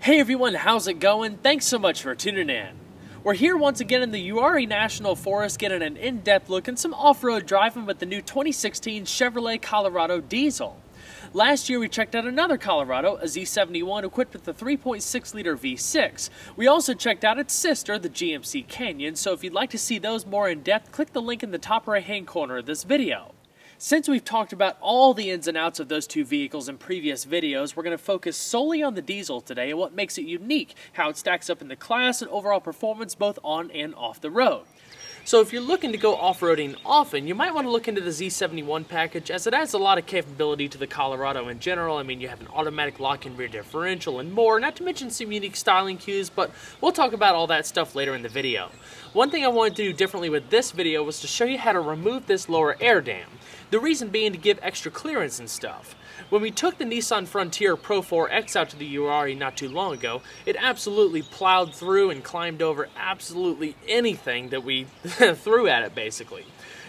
Hey everyone, how's it going? Thanks so much for tuning in. We're here once again in the Uwharrie National Forest getting an in-depth look and some off-road driving with the new 2016 Chevrolet Colorado diesel. Last year we checked out another Colorado, a Z71 equipped with the 3.6-liter V6. We also checked out its sister, the GMC Canyon, so if you'd like to see those more in depth, click the link in the top right-hand corner of this video. Since we've talked about all the ins and outs of those two vehicles in previous videos, we're going to focus solely on the diesel today and what makes it unique, how it stacks up in the class, and overall performance both on and off the road. So if you're looking to go off-roading often, you might want to look into the Z71 package, as it adds a lot of capability to the Colorado in general. I mean, you have an automatic lock-in rear differential and more, not to mention some unique styling cues, but we'll talk about all that stuff later in the video. One thing I wanted to do differently with this video was to show you how to remove this lower air dam. The reason being to give extra clearance and stuff. When we took the Nissan Frontier Pro 4X out to the Uwharrie not too long ago, it absolutely plowed through and climbed over absolutely anything that we threw at it, basically.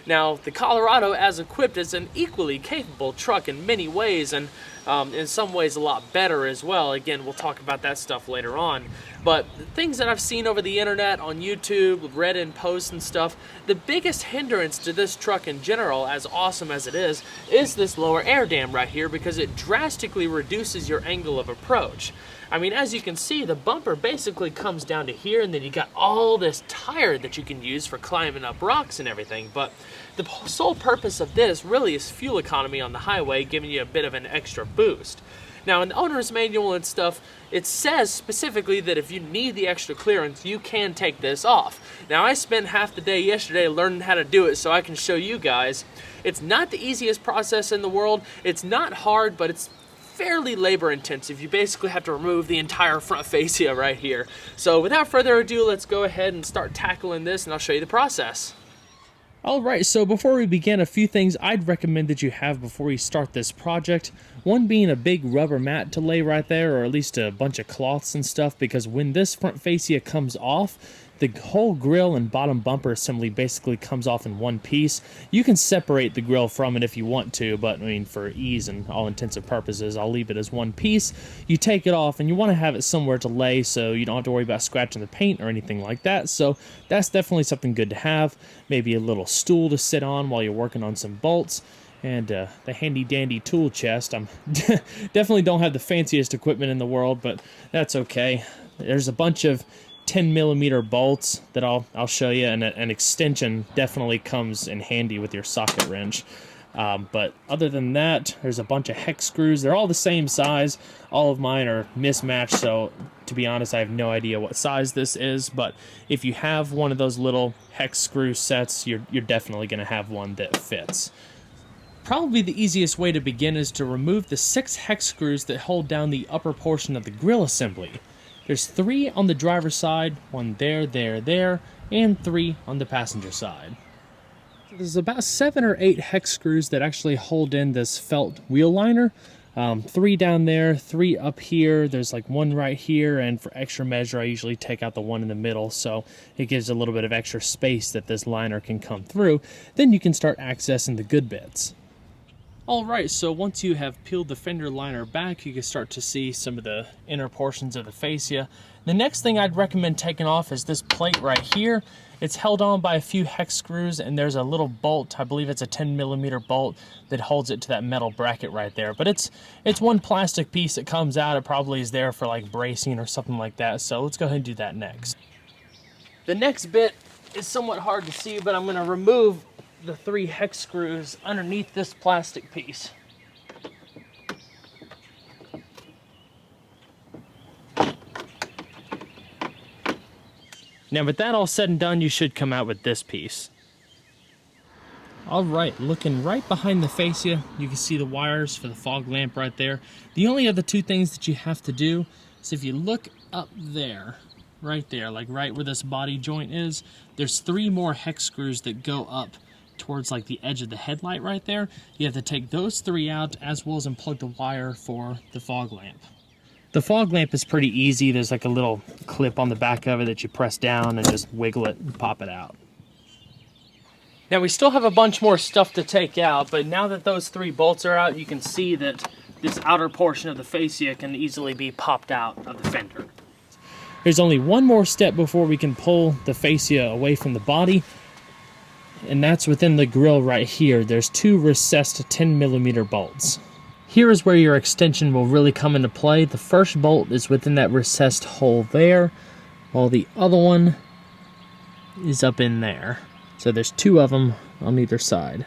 Now, the Colorado, as equipped, is an equally capable truck in many ways, and in some ways a lot better as well. Again, we'll talk about that stuff later on. But the things that I've seen over the internet, on YouTube, read in posts and stuff, the biggest hindrance to this truck in general, as awesome as it is this lower air dam right here, because it drastically reduces your angle of approach. I mean, as you can see, the bumper basically comes down to here, and then you got all this tire that you can use for climbing up rocks and everything. But the sole purpose of this really is fuel economy on the highway, giving you a bit of an extra boost. Now, in the owner's manual and stuff, it says specifically that if you need the extra clearance, you can take this off. Now, I spent half the day yesterday learning how to do it so I can show you guys. It's not the easiest process in the world. It's not hard, but it's fairly labor intensive. You basically have to remove the entire front fascia right here. So without further ado, let's go ahead and start tackling this, and I'll show you the process. Alright, so before we begin, a few things I'd recommend that you have before you start this project. One being a big rubber mat to lay right there, or at least a bunch of cloths and stuff, because when this front fascia comes off, the whole grille and bottom bumper assembly basically comes off in one piece. You can separate the grille from it if you want to, but I mean, for ease and all intensive purposes, I'll leave it as one piece. You take it off, and you want to have it somewhere to lay so you don't have to worry about scratching the paint or anything like that. So that's definitely something good to have. Maybe a little stool to sit on while you're working on some bolts. And the handy-dandy tool chest. I'm definitely don't have the fanciest equipment in the world, but that's okay. There's a bunch of 10mm bolts that I'll show you, and an extension definitely comes in handy with your socket wrench. But other than that, there's a bunch of hex screws. They're all the same size. All of mine are mismatched, so to be honest, I have no idea what size this is. But if you have one of those little hex screw sets, you're definitely going to have one that fits. Probably the easiest way to begin is to remove the 6 hex screws that hold down the upper portion of the grille assembly. There's 3 on the driver's side, 1 there, and 3 on the passenger side. There's about 7 or 8 hex screws that actually hold in this felt wheel liner. 3 down there, 3 up here, there's like 1 right here, and for extra measure I usually take out the 1 in the middle, so it gives a little bit of extra space that this liner can come through. Then you can start accessing the good bits. Alright, so once you have peeled the fender liner back, you can start to see some of the inner portions of the fascia. The next thing I'd recommend taking off is this plate right here. It's held on by a few hex screws, and there's a little bolt, I believe it's a 10mm bolt, that holds it to that metal bracket right there. But it's one plastic piece that comes out. It probably is there for like bracing or something like that, so let's go ahead and do that next. The next bit is somewhat hard to see, but I'm going to remove the 3 hex screws underneath this plastic piece. Now with that all said and done, you should come out with this piece. Alright, looking right behind the fascia, you can see the wires for the fog lamp right there. The only other 2 things that you have to do is if you look up there, right there, like right where this body joint is, there's 3 more hex screws that go up towards like the edge of the headlight right there. You have to take those 3 out, as well as unplug the wire for the fog lamp. The fog lamp is pretty easy. There's like a little clip on the back of it that you press down and just wiggle it and pop it out. Now we still have a bunch more stuff to take out, but now that those 3 bolts are out, you can see that this outer portion of the fascia can easily be popped out of the fender. There's only one more step before we can pull the fascia away from the body, and that's within the grille right here. There's two recessed 10mm bolts. Here is where your extension will really come into play. The first bolt is within that recessed hole there, while the other one is up in there. So there's two of them on either side.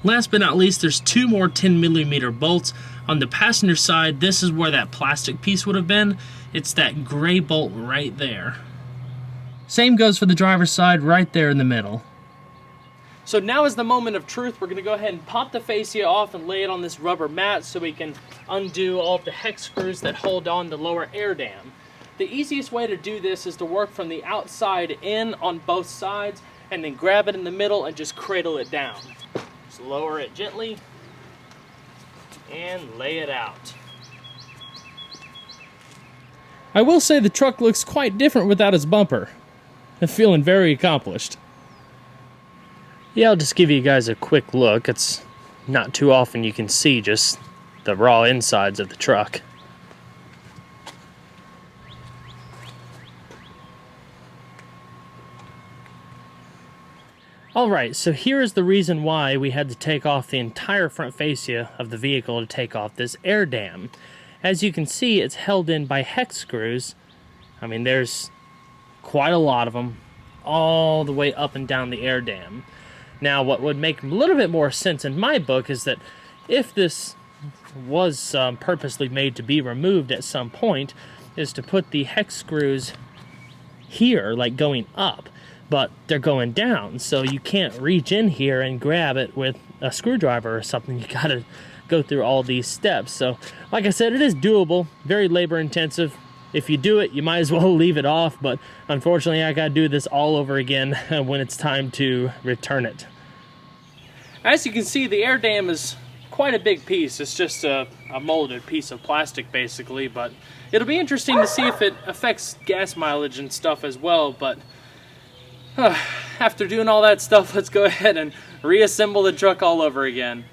Last but not least, there's two more 10mm bolts. On the passenger side, this is where that plastic piece would have been. It's that gray bolt right there. Same goes for the driver's side, right there in the middle. So now is the moment of truth. We're going to go ahead and pop the fascia off and lay it on this rubber mat so we can undo all of the hex screws that hold on the lower air dam. The easiest way to do this is to work from the outside in on both sides and then grab it in the middle and just cradle it down. Just lower it gently and lay it out. I will say the truck looks quite different without its bumper. I'm feeling very accomplished. Yeah, I'll just give you guys a quick look. It's not too often you can see just the raw insides of the truck. Alright, so here is the reason why we had to take off the entire front fascia of the vehicle to take off this air dam. As you can see, it's held in by hex screws. I mean, there's quite a lot of them all the way up and down the air dam. Now, what would make a little bit more sense in my book is that if this was purposely made to be removed at some point, is to put the hex screws here, like going up, but they're going down, so you can't reach in here and grab it with a screwdriver or something. You gotta go through all these steps. So, like I said, it is doable, very labor intensive. If you do it, you might as well leave it off, but unfortunately I gotta do this all over again when it's time to return it. As you can see, the air dam is quite a big piece. It's just a molded piece of plastic basically, but it'll be interesting to see if it affects gas mileage and stuff as well. But after doing all that stuff, let's go ahead and reassemble the truck all over again.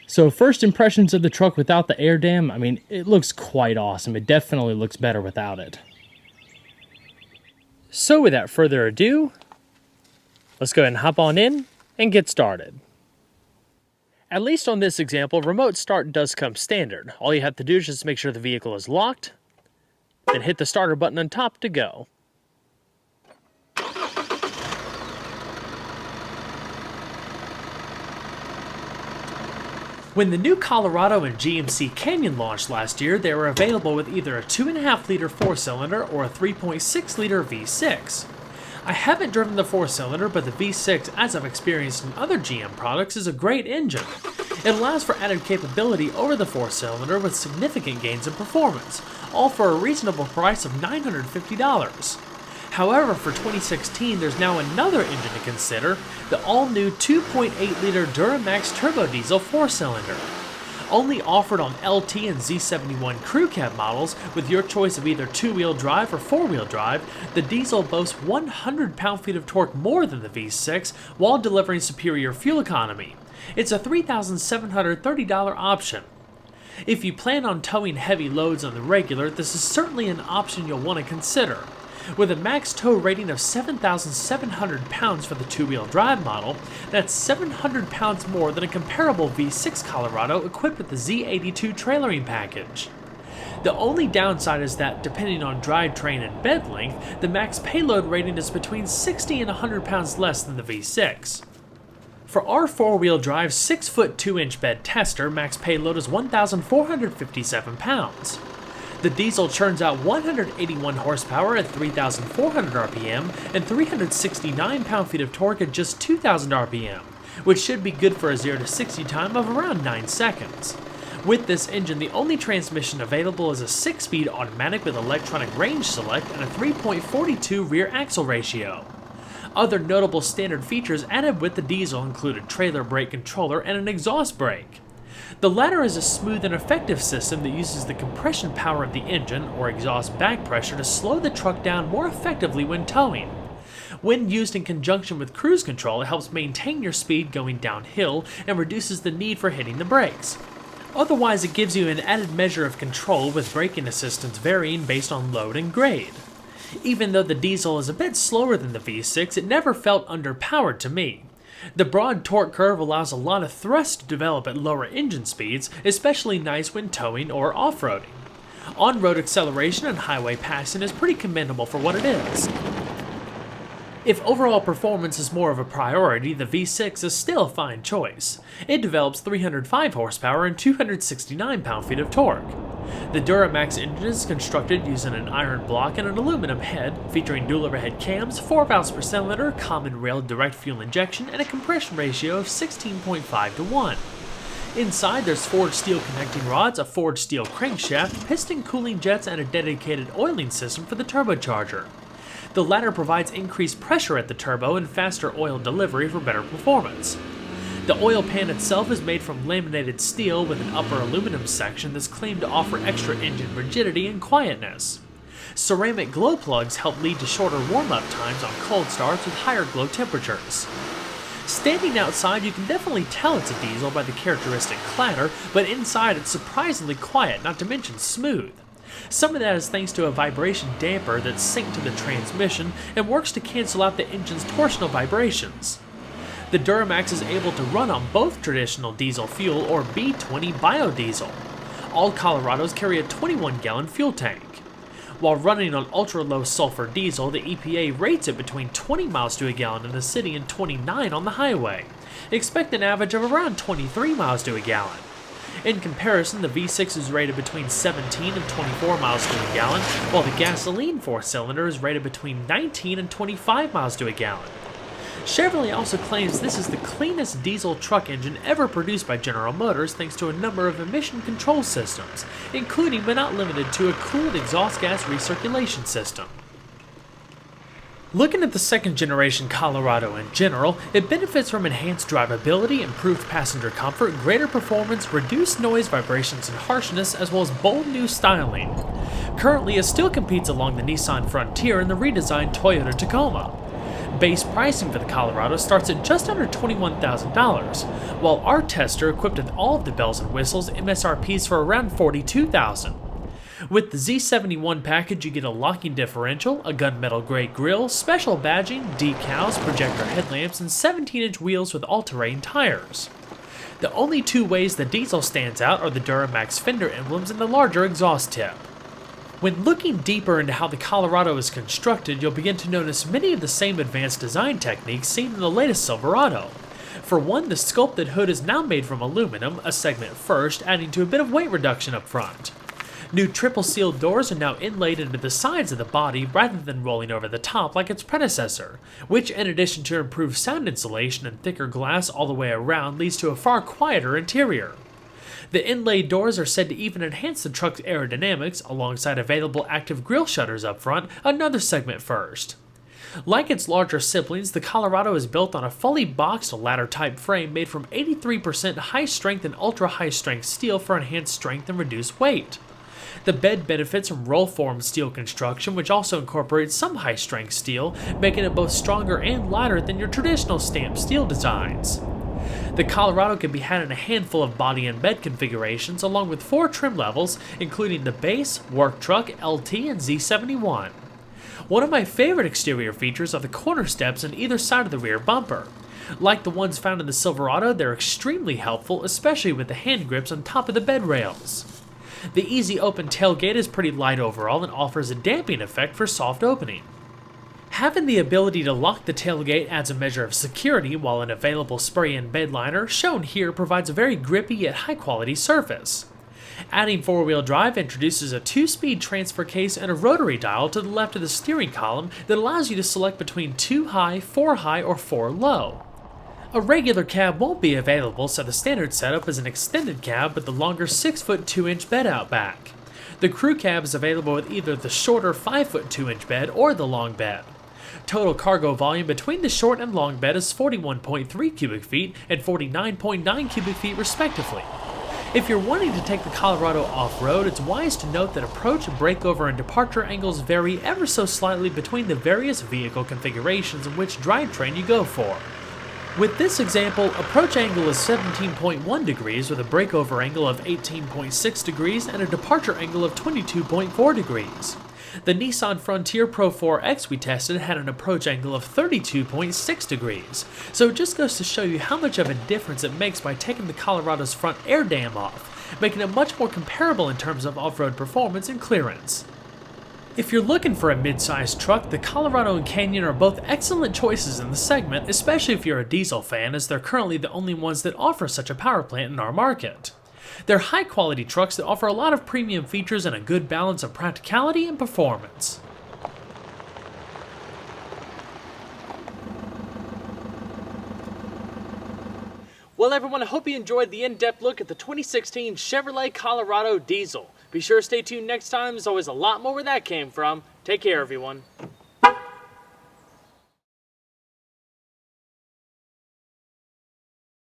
So first impressions of the truck without the air dam, I mean, it looks quite awesome. It definitely looks better without it. So without further ado, let's go ahead and hop on in and get started. At least on this example, remote start does come standard. All you have to do is just make sure the vehicle is locked, then hit the starter button on top to go. When the new Colorado and GMC Canyon launched last year, they were available with either a 2.5-liter 4-cylinder or a 3.6-liter V6. I haven't driven the 4-cylinder, but the V6, as I've experienced in other GM products, is a great engine. It allows for added capability over the 4-cylinder with significant gains in performance, all for a reasonable price of $950. However, for 2016, there's now another engine to consider, the all-new 2.8-liter Duramax turbo diesel 4-cylinder. Only offered on LT and Z71 crew cab models, with your choice of either 2-wheel drive or 4-wheel drive, the diesel boasts 100 pound-feet of torque more than the V6 while delivering superior fuel economy. It's a $3,730 option. If you plan on towing heavy loads on the regular, this is certainly an option you'll want to consider. With a max tow rating of 7,700 pounds for the 2-wheel drive model, that's 700 pounds more than a comparable V6 Colorado equipped with the Z72 trailering package. The only downside is that, depending on drivetrain and bed length, the max payload rating is between 60 and 100 pounds less than the V6. For our 4-wheel drive 6-foot 2-inch bed tester, max payload is 1,457 pounds. The diesel churns out 181 horsepower at 3,400 RPM and 369 pound-feet of torque at just 2,000 RPM, which should be good for a 0 to 60 time of around 9 seconds. With this engine, the only transmission available is a 6-speed automatic with electronic range select and a 3.42 rear axle ratio. Other notable standard features added with the diesel included trailer brake controller and an exhaust brake. The latter is a smooth and effective system that uses the compression power of the engine or exhaust back pressure to slow the truck down more effectively when towing. When used in conjunction with cruise control, it helps maintain your speed going downhill and reduces the need for hitting the brakes. Otherwise, it gives you an added measure of control with braking assistance varying based on load and grade. Even though the diesel is a bit slower than the V6, it never felt underpowered to me. The broad torque curve allows a lot of thrust to develop at lower engine speeds, especially nice when towing or off-roading. On-road acceleration and highway passing is pretty commendable for what it is. If overall performance is more of a priority, the V6 is still a fine choice. It develops 305 horsepower and 269 pound-feet of torque. The Duramax engine is constructed using an iron block and an aluminum head, featuring dual overhead cams, 4 valves per cylinder, common rail direct fuel injection, and a compression ratio of 16.5 to 1. Inside, there's forged steel connecting rods, a forged steel crankshaft, piston cooling jets, and a dedicated oiling system for the turbocharger. The latter provides increased pressure at the turbo and faster oil delivery for better performance. The oil pan itself is made from laminated steel with an upper aluminum section that's claimed to offer extra engine rigidity and quietness. Ceramic glow plugs help lead to shorter warm-up times on cold starts with higher glow temperatures. Standing outside, you can definitely tell it's a diesel by the characteristic clatter, but inside it's surprisingly quiet, not to mention smooth. Some of that is thanks to a vibration damper that's synced to the transmission and works to cancel out the engine's torsional vibrations. The Duramax is able to run on both traditional diesel fuel or B20 biodiesel. All Colorados carry a 21-gallon fuel tank. While running on ultra-low sulfur diesel, the EPA rates it between 20 miles to a gallon in the city and 29 on the highway. Expect an average of around 23 miles to a gallon. In comparison, the V6 is rated between 17 and 24 miles to a gallon, while the gasoline 4-cylinder is rated between 19 and 25 miles to a gallon. Chevrolet also claims this is the cleanest diesel truck engine ever produced by General Motors thanks to a number of emission control systems, including but not limited to a cooled exhaust gas recirculation system. Looking at the second-generation Colorado in general, it benefits from enhanced drivability, improved passenger comfort, greater performance, reduced noise, vibrations, and harshness, as well as bold new styling. Currently, it still competes along the Nissan Frontier and the redesigned Toyota Tacoma. Base pricing for the Colorado starts at just under $21,000, while our tester equipped with all of the bells and whistles MSRPs for around $42,000. With the Z71 package, you get a locking differential, a gunmetal gray grille, special badging, decals, projector headlamps, and 17-inch wheels with all-terrain tires. The only two ways the diesel stands out are the Duramax fender emblems and the larger exhaust tip. When looking deeper into how the Colorado is constructed, you'll begin to notice many of the same advanced design techniques seen in the latest Silverado. For one, the sculpted hood is now made from aluminum, a segment first, adding to a bit of weight reduction up front. New triple-sealed doors are now inlaid into the sides of the body rather than rolling over the top like its predecessor, which in addition to improved sound insulation and thicker glass all the way around leads to a far quieter interior. The inlaid doors are said to even enhance the truck's aerodynamics alongside available active grille shutters up front, another segment first. Like its larger siblings, the Colorado is built on a fully boxed ladder-type frame made from 83% high-strength and ultra-high-strength steel for enhanced strength and reduced weight. The bed benefits from roll-formed steel construction, which also incorporates some high-strength steel, making it both stronger and lighter than your traditional stamped steel designs. The Colorado can be had in a handful of body and bed configurations, along with 4 trim levels, including the base, work truck, LT, and Z71. One of my favorite exterior features are the corner steps on either side of the rear bumper. Like the ones found in the Silverado, they're extremely helpful, especially with the hand grips on top of the bed rails. The easy open tailgate is pretty light overall and offers a damping effect for soft opening. Having the ability to lock the tailgate adds a measure of security, while an available spray-in bed liner, shown here, provides a very grippy yet high-quality surface. Adding four-wheel drive introduces a 2-speed transfer case and a rotary dial to the left of the steering column that allows you to select between 2 high, 4 high, or 4 low. A regular cab won't be available, so the standard setup is an extended cab with the longer 6-foot 2-inch bed out back. The crew cab is available with either the shorter 5-foot 2-inch bed or the long bed. Total cargo volume between the short and long bed is 41.3 cubic feet and 49.9 cubic feet respectively. If you're wanting to take the Colorado off-road, it's wise to note that approach, breakover, and departure angles vary ever so slightly between the various vehicle configurations and which drivetrain you go for. With this example, approach angle is 17.1 degrees with a breakover angle of 18.6 degrees and a departure angle of 22.4 degrees. The Nissan Frontier Pro 4X we tested had an approach angle of 32.6 degrees, so it just goes to show you how much of a difference it makes by taking the Colorado's front air dam off, making it much more comparable in terms of off-road performance and clearance. If you're looking for a mid-sized truck, the Colorado and Canyon are both excellent choices in the segment, especially if you're a diesel fan, as they're currently the only ones that offer such a power plant in our market. They're high-quality trucks that offer a lot of premium features and a good balance of practicality and performance. Well everyone, I hope you enjoyed the in-depth look at the 2016 Chevrolet Colorado Diesel. Be sure to stay tuned next time, there's always a lot more where that came from. Take care everyone.